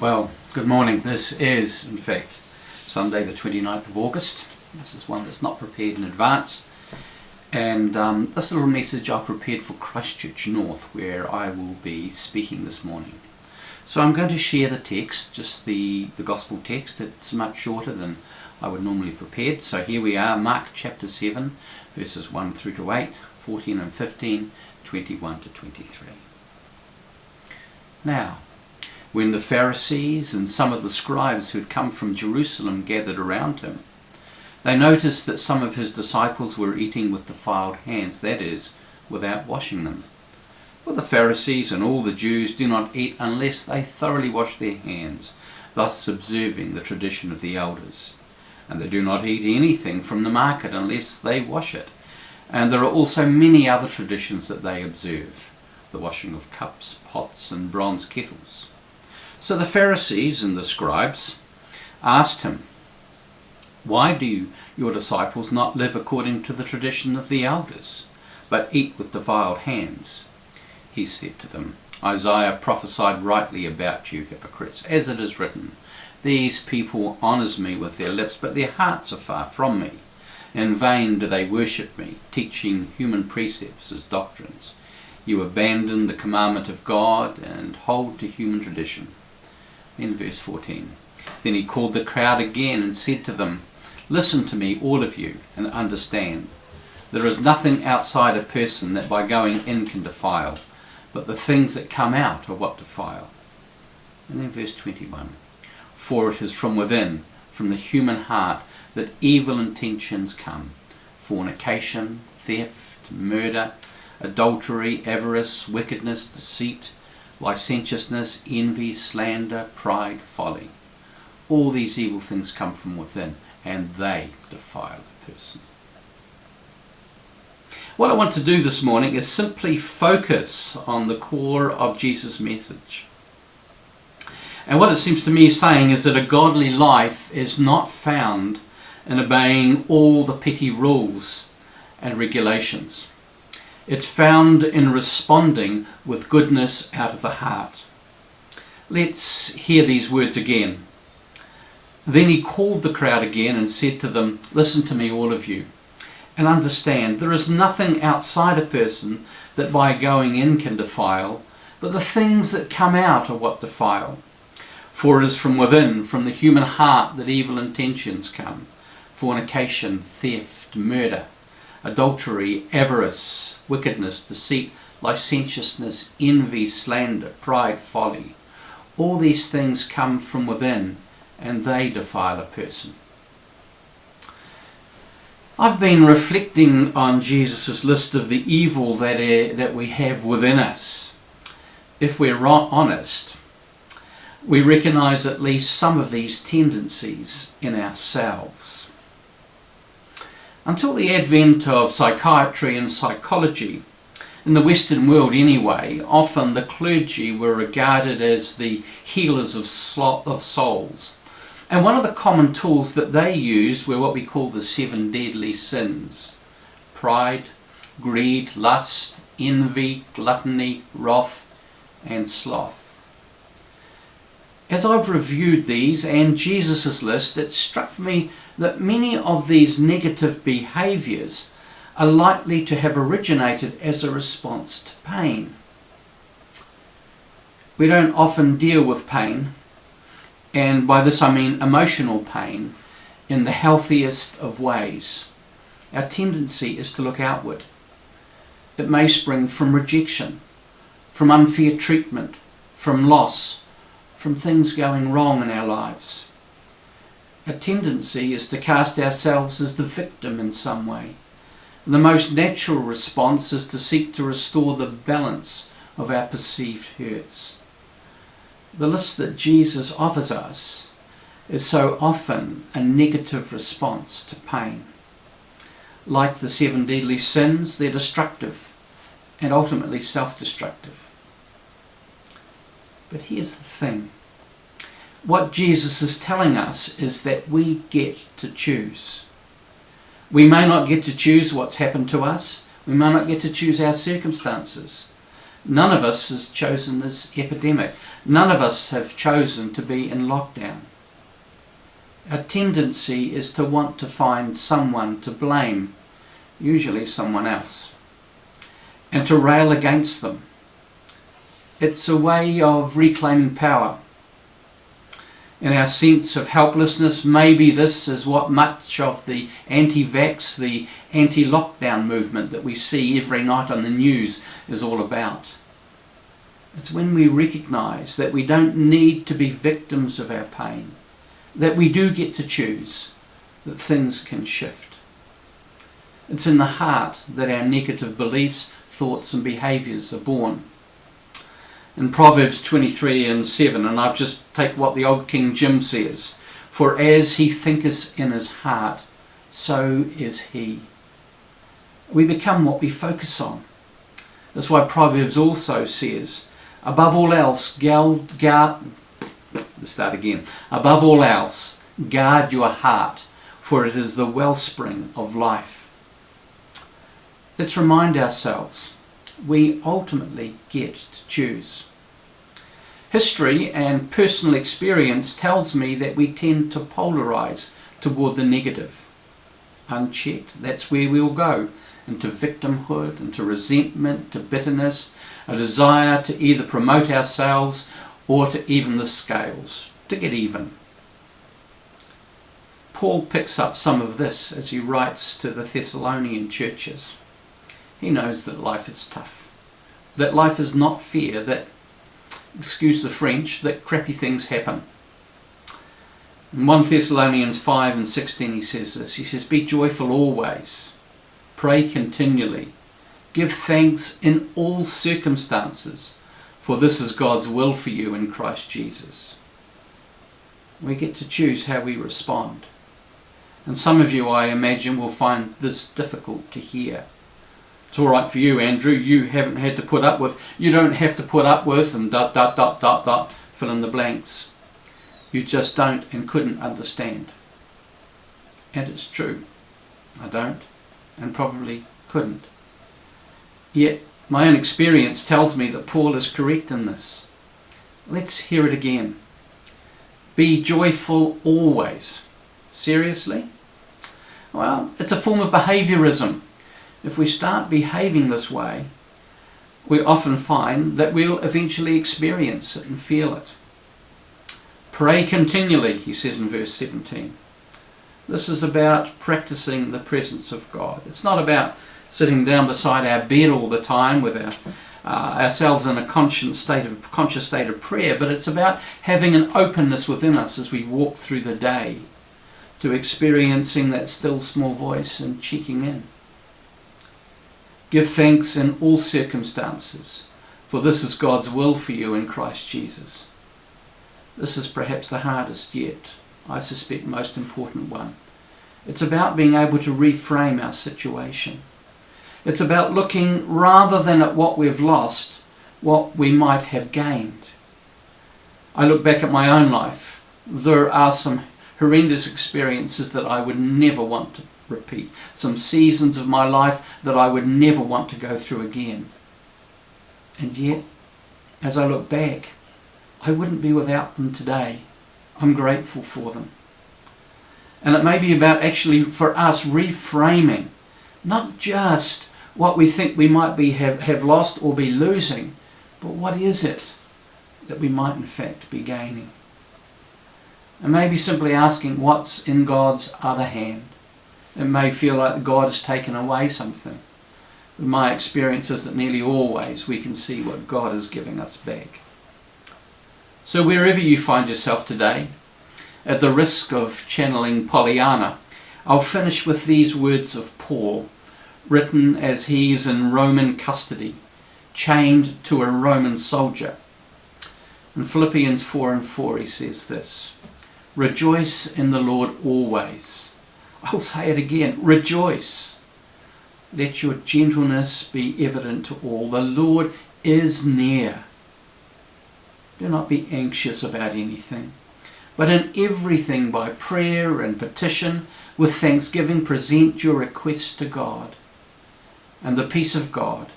Well, good morning. This is, in fact, Sunday the 29th of August. This is one that's not prepared in advance. And this little message I've prepared for Chch North, where I will be speaking this morning. So I'm going to share the text, just the gospel text. It's much shorter than I would normally have prepared. So here we are, Mark chapter 7, verses 1 through to 8, 14 and 15, 21 to 23. Now, when the Pharisees and some of the scribes who had come from Jerusalem gathered around him, they noticed that some of his disciples were eating with defiled hands, that is, without washing them. For the Pharisees and all the Jews do not eat unless they thoroughly wash their hands, thus observing the tradition of the elders. And they do not eat anything from the market unless they wash it. And there are also many other traditions that they observe, the washing of cups, pots, and bronze kettles. So the Pharisees and the scribes asked him, "Why do your disciples not live according to the tradition of the elders, but eat with defiled hands?" He said to them, "Isaiah prophesied rightly about you hypocrites, as it is written, 'These people honours me with their lips, but their hearts are far from me. In vain do they worship me, teaching human precepts as doctrines. You abandon the commandment of God and hold to human tradition.'" Then verse 14. Then he called the crowd again and said to them, "Listen to me, all of you, and understand. There is nothing outside a person that by going in can defile, but the things that come out are what defile." And then verse 21. "For it is from within, from the human heart, that evil intentions come: fornication, theft, murder, adultery, avarice, wickedness, deceit, licentiousness, envy, slander, pride, folly. All these evil things come from within, and they defile a person." What I want to do this morning is simply focus on the core of Jesus' message. And what it seems to me saying is that a godly life is not found in obeying all the petty rules and regulations. It's found in responding with goodness out of the heart. Let's hear these words again. Then he called the crowd again and said to them, "Listen to me, all of you, and understand. There is nothing outside a person that by going in can defile, but the things that come out are what defile. For it is from within, from the human heart, that evil intentions come: fornication, theft, murder, adultery, avarice, wickedness, deceit, licentiousness, envy, slander, pride, folly. All these things come from within, and they defile a person." I've been reflecting on Jesus' list of the evil that we have within us. If we're honest, we recognise at least some of these tendencies in ourselves. Until the advent of psychiatry and psychology, in the Western world anyway, often the clergy were regarded as the healers of souls. And one of the common tools that they used were what we call the 7 deadly sins: pride, greed, lust, envy, gluttony, wrath, and sloth. As I've reviewed these and Jesus' list, it struck me that many of these negative behaviours are likely to have originated as a response to pain. We don't often deal with pain, and by this I mean emotional pain, in the healthiest of ways. Our tendency is to look outward. It may spring from rejection, from unfair treatment, from loss, from things going wrong in our lives. Our tendency is to cast ourselves as the victim in some way. The most natural response is to seek to restore the balance of our perceived hurts. The list that Jesus offers us is so often a negative response to pain. Like the 7 deadly sins, they're destructive and ultimately self-destructive. But here's the thing. What Jesus is telling us is that we get to choose. We may not get to choose what's happened to us. We may not get to choose our circumstances. None of us has chosen this epidemic. None of us have chosen to be in lockdown. Our tendency is to want to find someone to blame, usually someone else, and to rail against them. It's a way of reclaiming power. In our sense of helplessness, maybe this is what much of the anti-vax, the anti-lockdown movement that we see every night on the news is all about. It's when we recognise that we don't need to be victims of our pain, that we do get to choose, that things can shift. It's in the heart that our negative beliefs, thoughts and behaviours are born. In Proverbs 23:7, and I've just take what the old King Jim says, "For as he thinketh in his heart, so is he." We become what we focus on. That's why Proverbs also says, above all else, above all else, guard your heart, for it is the wellspring of life. Let's remind ourselves, we ultimately get to choose. History and personal experience tells me that we tend to polarize toward the negative. Unchecked, that's where we'll go, into victimhood, into resentment, to bitterness, a desire to either promote ourselves or to even the scales, to get even. Paul picks up some of this as he writes to the Thessalonian churches. He knows that life is tough, that life is not fair, that, excuse the French, that crappy things happen. In 1 Thessalonians 5:16 he says this, he says, "Be joyful always, pray continually, give thanks in all circumstances, for this is God's will for you in Christ Jesus." We get to choose how we respond. And some of you, I imagine, will find this difficult to hear. It's all right for you, Andrew, you don't have to put up with, and ... fill in the blanks. You just don't and couldn't understand. And it's true. I don't and probably couldn't. Yet my own experience tells me that Paul is correct in this. Let's hear it again. Be joyful always. Seriously? Well, it's a form of behaviourism. If we start behaving this way, we often find that we'll eventually experience it and feel it. Pray continually, he says in verse 17. This is about practicing the presence of God. It's not about sitting down beside our bed all the time with ourselves in a conscious state of prayer, but it's about having an openness within us as we walk through the day to experiencing that still small voice and checking in. Give thanks in all circumstances, for this is God's will for you in Christ Jesus. This is perhaps the hardest yet, I suspect most important one. It's about being able to reframe our situation. It's about looking rather than at what we've lost, what we might have gained. I look back at my own life. There are some horrendous experiences that I would never want to repeat. Some seasons of my life that I would never want to go through again. And yet, as I look back, I wouldn't be without them today. I'm grateful for them. And it may be about actually for us reframing, not just what we think we might have lost or be losing, but what is it that we might in fact be gaining? And maybe simply asking what's in God's other hand. It may feel like God has taken away something. But my experience is that nearly always we can see what God is giving us back. So wherever you find yourself today, at the risk of channeling Pollyanna, I'll finish with these words of Paul, written as he is in Roman custody, chained to a Roman soldier. In Philippians 4:4 he says this, "Rejoice in the Lord always." I'll say it again, rejoice. Let your gentleness be evident to all. The Lord is near. Do not be anxious about anything, but in everything by prayer and petition, with thanksgiving present your requests to God. And the peace of God,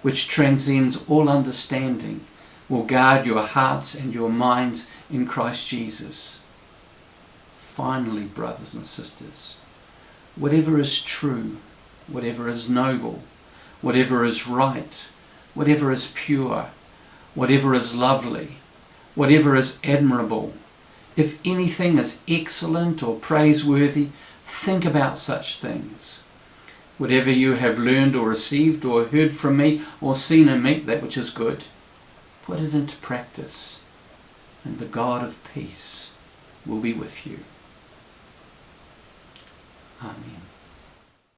which transcends all understanding, will guard your hearts and your minds in Christ Jesus. Finally, brothers and sisters, whatever is true, whatever is noble, whatever is right, whatever is pure, whatever is lovely, whatever is admirable, if anything is excellent or praiseworthy, think about such things. Whatever you have learned or received or heard from me or seen in me, that which is good, put it into practice, and the God of peace will be with you. Amen.